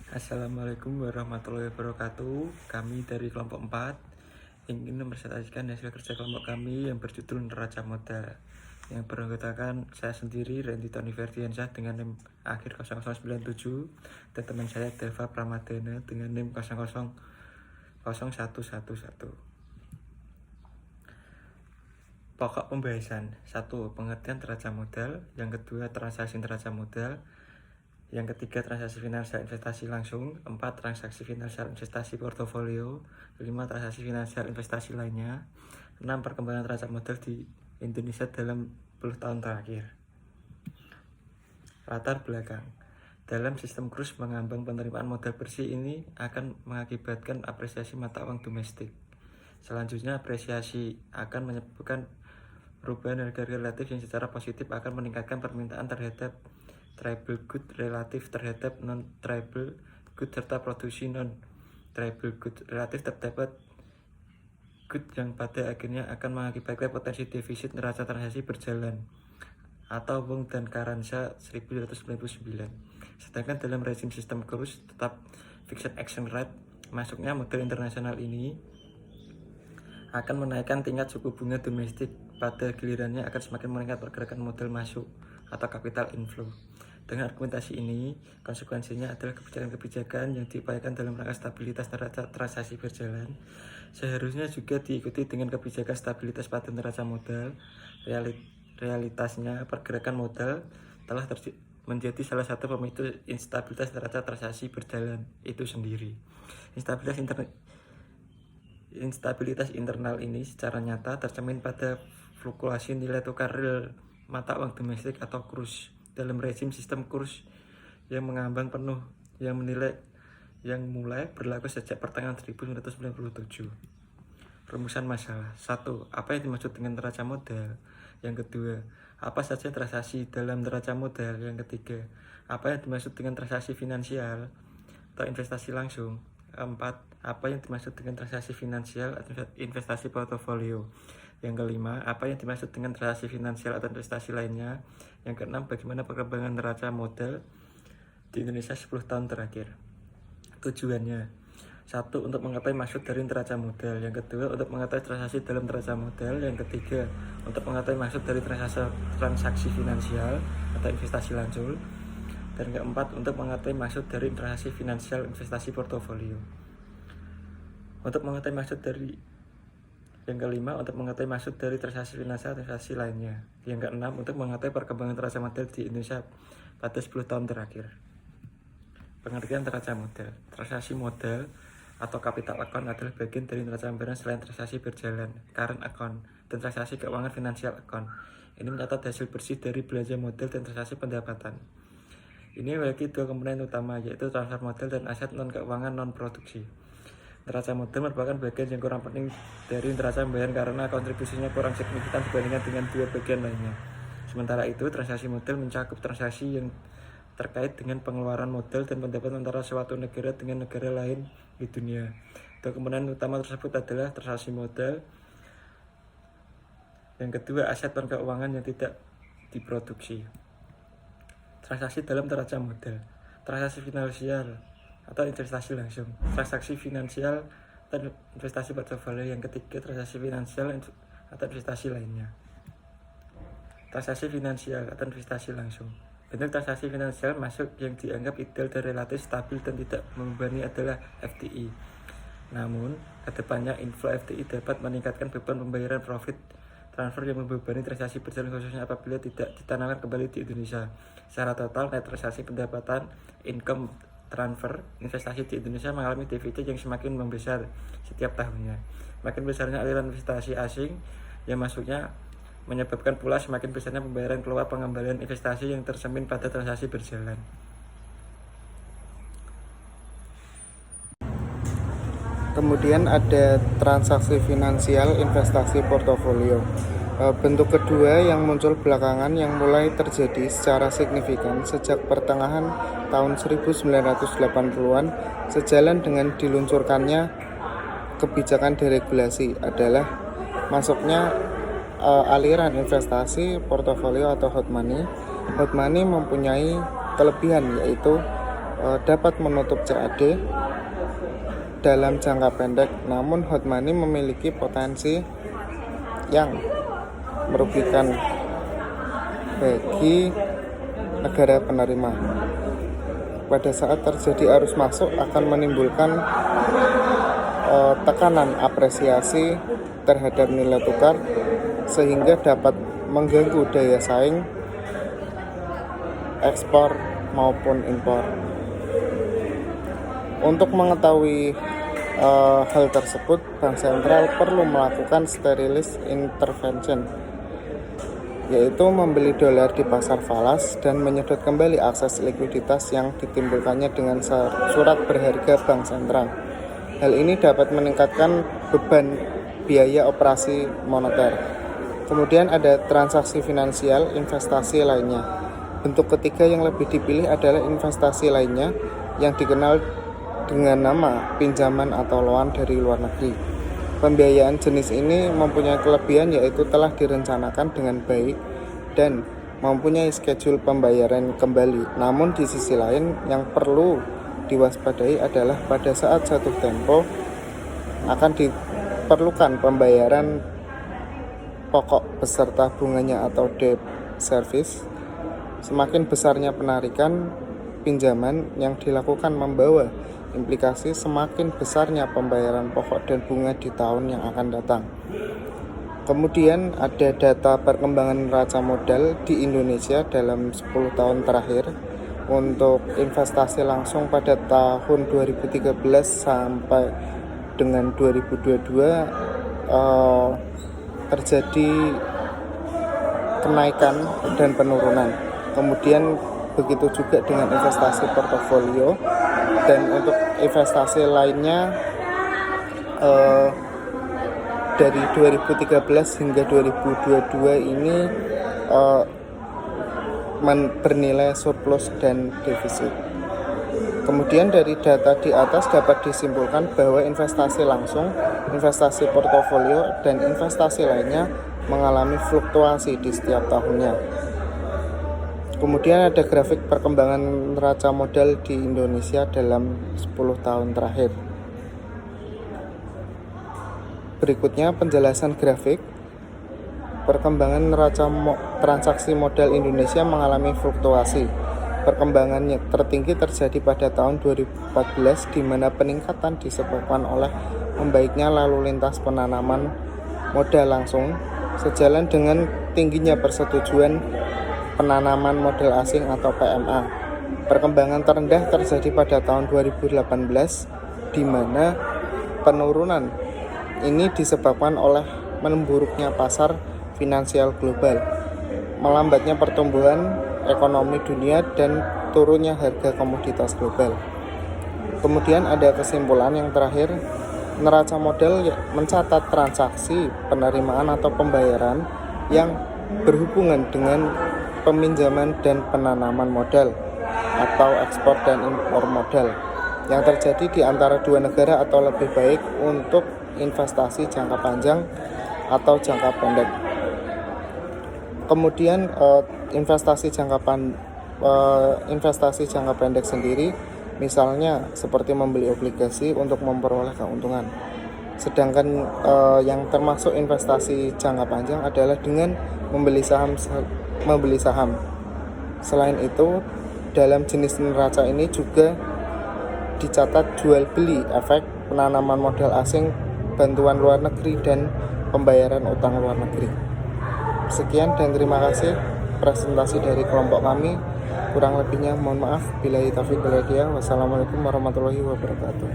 Assalamualaikum warahmatullahi wabarakatuh. Kami dari kelompok 4 ingin mempresentasikan hasil kerja kelompok kami yang berjudul Neraca Modal, yang beranggotakan saya sendiri, Randy Tony Ferdiansyah dengan NIM akhir 0097, dan teman saya Deva Pramadana dengan NIM 000111. Pokok pembahasan: 1. Pengertian neraca modal. Yang kedua, transaksi neraca modal. Yang ketiga, transaksi finansial investasi langsung. 4. Transaksi finansial investasi portofolio. 5. Transaksi finansial investasi lainnya. 6. Perkembangan neraca modal di Indonesia dalam 10 tahun terakhir. Latar belakang: dalam sistem kurs mengambang, penerimaan modal bersih ini akan mengakibatkan apresiasi mata uang domestik. Selanjutnya, apresiasi akan menyebabkan perubahan harga relatif yang secara positif akan meningkatkan permintaan terhadap tradable good relatif terhadap non-tradable good, serta produksi non-tradable good relatif terdapat good yang pada akhirnya akan mengakibatkan potensi defisit neraca transaksi berjalan atau Wong dan Karansa 1299. Sedangkan dalam rezim sistem kurs tetap fixed exchange rate, masuknya modal internasional ini akan menaikkan tingkat suku bunga domestik. Pada gilirannya akan semakin meningkat pergerakan modal masuk atau capital inflow. Dengan argumentasi ini, konsekuensinya adalah kebijakan-kebijakan yang diupayakan dalam rangka stabilitas neraca transaksi berjalan seharusnya juga diikuti dengan kebijakan stabilitas pada neraca modal. Realitasnya, pergerakan modal telah menjadi salah satu pemicu instabilitas neraca transaksi berjalan itu sendiri. Instabilitas internal ini secara nyata tercermin pada fluktuasi nilai tukar real mata uang domestik atau kurs dalam rezim sistem kurs yang mengambang penuh yang mulai berlaku sejak pertengahan 1997. Rumusan masalah: 1. Apa yang dimaksud dengan neraca modal? Yang kedua, apa saja transaksi dalam neraca modal? Yang ketiga, apa yang dimaksud dengan transaksi finansial atau investasi langsung? 4. Apa yang dimaksud dengan transaksi finansial atau investasi portofolio? Yang kelima, apa yang dimaksud dengan transaksi finansial atau investasi lainnya? Yang keenam, bagaimana perkembangan neraca modal di Indonesia 10 tahun terakhir? Tujuannya: 1. Untuk mengetahui maksud dari neraca modal. Yang kedua, untuk mengetahui transaksi dalam neraca modal. Yang ketiga, untuk mengetahui maksud dari transaksi finansial atau investasi langsung. Dan keempat, untuk mengetahui maksud dari transaksi finansial investasi portofolio. Untuk mengetahui maksud dari Yang kelima, untuk mengetahui maksud dari transaksi finansial atau investasi lainnya. Yang keenam, untuk mengetahui perkembangan neraca modal di Indonesia pada 10 tahun terakhir. Pengertian neraca modal: transaksi modal atau capital account adalah bagian dari neraca pembayaran selain transaksi berjalan, current account, dan transaksi keuangan financial account. Ini mencatat hasil bersih dari belanja modal dan transaksi pendapatan. Ini memiliki dua komponen utama, yaitu transfer modal dan aset non-keuangan non-produksi. Neraca modal merupakan bagian yang kurang penting dari neraca pembayaran karena kontribusinya kurang signifikan dibandingkan dengan dua bagian lainnya. Sementara itu, transaksi modal mencakup transaksi yang terkait dengan pengeluaran modal dan pendapatan antara suatu negara dengan negara lain di dunia. Dua komponen utama tersebut adalah transaksi modal. Yang kedua, aset non-keuangan yang tidak diproduksi. Transaksi dalam neraca modal: transaksi finansial atau investasi langsung, transaksi finansial dan investasi portofolio. Yang ketiga, transaksi finansial atau investasi lainnya. Transaksi finansial atau investasi langsung. Bentuk transaksi finansial masuk yang dianggap ideal dan relatif stabil dan tidak membebani adalah FDI. Namun, kedepannya inflow FDI dapat meningkatkan beban pembayaran profit transfer yang membebani transaksi berjalan, khususnya apabila tidak ditanamkan kembali di Indonesia. Secara total, net transaksi pendapatan income transfer investasi di Indonesia mengalami defisit yang semakin membesar setiap tahunnya. Makin besarnya aliran investasi asing yang masuknya menyebabkan pula semakin besarnya pembayaran keluar pengembalian investasi yang tercermin pada transaksi berjalan. Kemudian ada transaksi finansial investasi portofolio. Bentuk kedua yang muncul belakangan yang mulai terjadi secara signifikan sejak pertengahan tahun 1980-an sejalan dengan diluncurkannya kebijakan deregulasi adalah masuknya aliran investasi portofolio atau hot money. Hot money mempunyai kelebihan, yaitu dapat menutup CAD dalam jangka pendek, namun hot money memiliki potensi yang merugikan bagi negara penerima. Pada saat terjadi arus masuk akan menimbulkan tekanan apresiasi terhadap nilai tukar sehingga dapat mengganggu daya saing ekspor maupun impor. Untuk mengetahui hal tersebut, Bank Sentral perlu melakukan sterilis intervention, yaitu membeli dolar di pasar falas dan menyedot kembali akses likuiditas yang ditimbulkannya dengan surat berharga Bank Sentral. Hal ini dapat meningkatkan beban biaya operasi moneter. Kemudian ada transaksi finansial investasi lainnya. Bentuk ketiga yang lebih dipilih adalah investasi lainnya yang dikenal dengan nama pinjaman atau loan dari luar negeri. Pembiayaan jenis ini mempunyai kelebihan yaitu telah direncanakan dengan baik dan mempunyai schedule pembayaran kembali. Namun di sisi lain yang perlu diwaspadai adalah pada saat jatuh tempo akan diperlukan pembayaran pokok beserta bunganya atau debt service. Semakin besarnya penarikan pinjaman yang dilakukan membawa implikasi semakin besarnya pembayaran pokok dan bunga di tahun yang akan datang. Kemudian ada data perkembangan neraca modal di Indonesia dalam 10 tahun terakhir. Untuk investasi langsung pada tahun 2013 sampai dengan 2022 terjadi kenaikan dan penurunan. Kemudian begitu juga dengan investasi portofolio, dan untuk investasi lainnya dari 2013 hingga 2022 ini bernilai surplus dan defisit. Kemudian dari data di atas dapat disimpulkan bahwa investasi langsung, investasi portofolio, dan investasi lainnya mengalami fluktuasi di setiap tahunnya. Kemudian ada grafik perkembangan neraca modal di Indonesia dalam 10 tahun terakhir. Berikutnya penjelasan grafik. Perkembangan neraca transaksi modal Indonesia mengalami fluktuasi. Perkembangannya tertinggi terjadi pada tahun 2014 di mana peningkatan disebabkan oleh membaiknya lalu lintas penanaman modal langsung sejalan dengan tingginya persetujuan penanaman modal asing atau PMA. Perkembangan terendah terjadi pada tahun 2018 di mana penurunan ini disebabkan oleh memburuknya pasar finansial global, melambatnya pertumbuhan ekonomi dunia, dan turunnya harga komoditas global. Kemudian ada kesimpulan yang terakhir, neraca modal mencatat transaksi penerimaan atau pembayaran yang berhubungan dengan peminjaman dan penanaman modal atau ekspor dan impor modal yang terjadi di antara dua negara atau lebih baik untuk investasi jangka panjang atau jangka pendek. Kemudian investasi jangka pendek sendiri misalnya seperti membeli obligasi untuk memperoleh keuntungan. Sedangkan yang termasuk investasi jangka panjang adalah dengan membeli saham. Selain itu, dalam jenis neraca ini juga dicatat jual beli, efek penanaman modal asing, bantuan luar negeri, dan pembayaran utang luar negeri. Sekian dan terima kasih presentasi dari kelompok kami. Kurang lebihnya mohon maaf. Billahi taufiq wal hidayah. Wassalamualaikum warahmatullahi wabarakatuh.